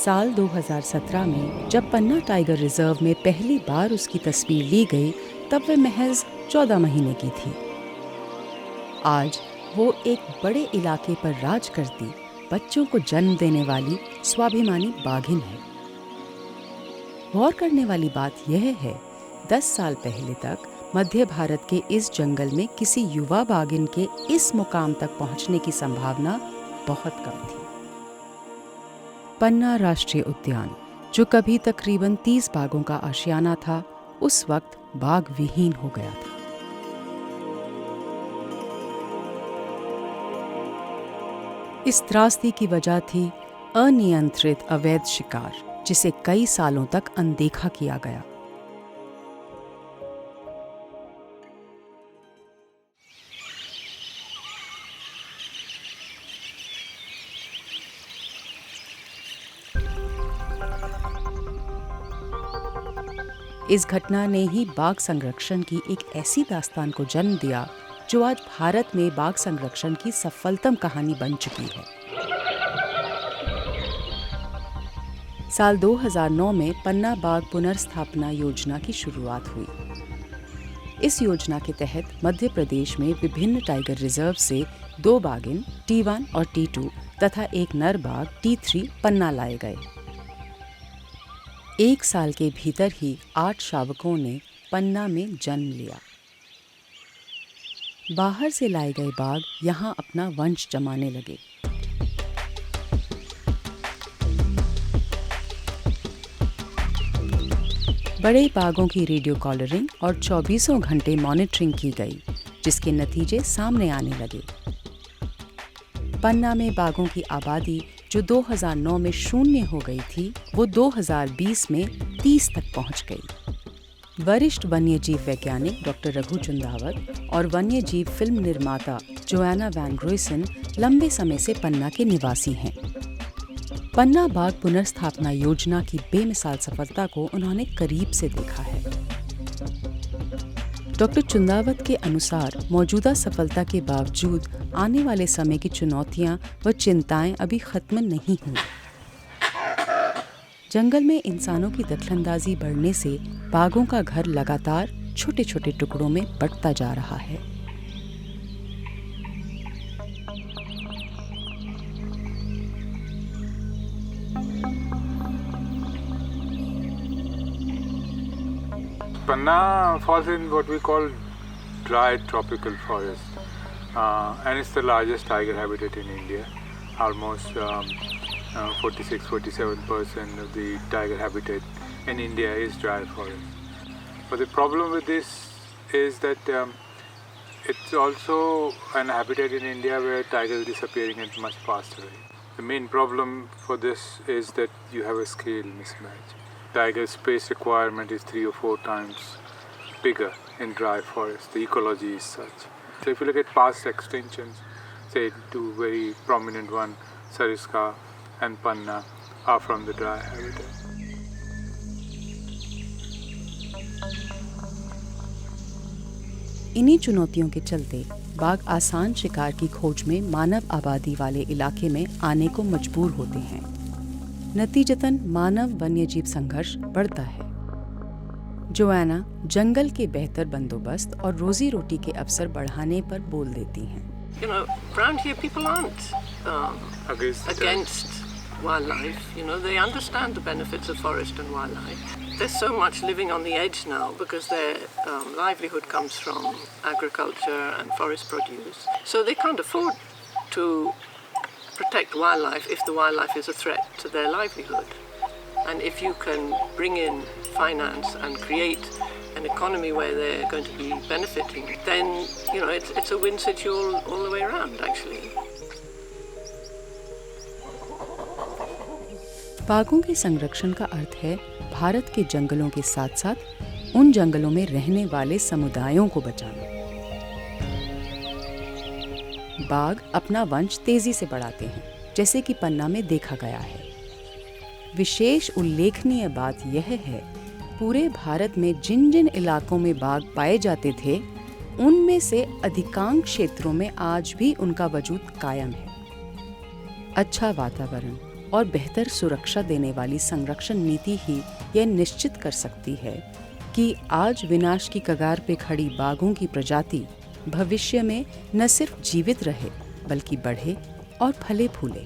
साल 2017 में जब पन्ना टाइगर रिजर्व में पहली बार उसकी तस्वीर ली गई तब वह महज 14 महीने की थी। आज वो एक बड़े इलाके पर राज करती, बच्चों को जन्म देने वाली स्वाभिमानी बाघिन है। गौर करने वाली बात यह है, 10 साल पहले तक मध्य भारत के इस जंगल में किसी युवा बाघिन के इस मुकाम तक पहुंचने की संभावना बहुत कम थी। पन्ना राष्ट्रीय उद्यान, जो कभी तकरीबन 30 बाघों का आशियाना था, उस वक्त बाघ विहीन हो गया था। इस त्रासदी की वजह थी अनियंत्रित अवैध शिकार, जिसे कई सालों तक अनदेखा किया गया। इस घटना ने ही बाघ संरक्षण की एक ऐसी दास्तान को जन्म दिया जो आज भारत में बाघ संरक्षण की सफलतम कहानी बन चुकी है। साल 2009 में पन्ना बाघ पुनर्स्थापना योजना की शुरुआत हुई। इस योजना के तहत मध्य प्रदेश में विभिन्न टाइगर रिजर्व से 2 बाघिन T1 और T2 तथा एक नर बाघ T3 पन्ना लाए गए। 1 साल के भीतर ही 8 शावकों ने पन्ना में जन्म लिया। बाहर से लाए गए बाघ यहाँ अपना वंश जमाने लगे। बड़े बाघों की रेडियो कॉलरिंग और 24 घंटे मॉनिटरिंग की गई, जिसके नतीजे सामने आने लगे। पन्ना में बाघों की आबादी जो 2009 में 0 हो गई थी, वो 2020 में 30 तक पहुंच गई। वरिष्ठ वन्यजीव वैज्ञानिक डॉक्टर रघु चुंदावत और वन्यजीव फिल्म निर्माता जोआना वैन ग्रोयसन लंबे समय से पन्ना के निवासी हैं। पन्ना बाघ पुनर्स्थापना योजना की बेमिसाल सफलता को उन्होंने करीब से देखा है। डॉक्टर चुंदावत के अनुसार मौजूदा सफलता के बावजूद आने वाले समय की चुनौतियां व चिंताएं अभी खत्म नहीं हुई। जंगल में इंसानों की दखलंदाजी बढ़ने से बाघों का घर लगातार छोटे छोटे टुकड़ों में बंटता जा रहा है। Panna falls in what we call dry tropical forest, and it's the largest tiger habitat in India. Almost 46-47% of the tiger habitat in India is dry forest. But the problem with this is that it's also an habitat in India where tigers are disappearing at a much faster rate. The main problem for this is that you have a scale mismatch. Tiger space requirement is 3 or 4 times bigger in dry forest. The ecology is such. So if you look at past extinctions, say 2 very prominent one, Sariska and Panna, are from the dry habitat. इन्हीं चुनौतियों के चलते बाघ आसान शिकार की खोज में मानव आबादी वाले इलाके में आने को मजबूर होते हैं। नतीजतन मानव वन्यजीव संघर्ष बढ़ता है। जोआना जंगल के बेहतर बंदोबस्त और रोजी रोटी के अवसर बढ़ाने पर बोल देती हैं। You know, around here people aren't against wildlife. You know, they understand the benefits of forest and wildlife. There's so much living on the edge now because their livelihood comes from agriculture and forest produce. So they can't afford to protect wildlife if the wildlife is a threat to their livelihood. And if you can bring in finance and create an economy where they're going to be benefiting, then you know it's a win situation all the way around actually. बाघों के संरक्षण का अर्थ है भारत के जंगलों के साथ साथ उन जंगलों में रहने वाले समुदायों को बचाना। बाघ अपना वंश तेजी से बढ़ाते हैं, जैसे कि पन्ना में देखा गया है। विशेष उल्लेखनीय बात यह है, पूरे भारत में जिन जिन इलाकों में बाघ पाए जाते थे, उनमें से अधिकांश क्षेत्रों में आज भी उनका वजूद कायम है। अच्छा वातावरण और बेहतर सुरक्षा देने वाली संरक्षण नीति ही यह निश्चित कर सकती है कि आज विनाश की कगार पे खड़ी बाघों की प्रजाति भविष्य में न सिर्फ जीवित रहे बल्कि बढ़े और फले फूले।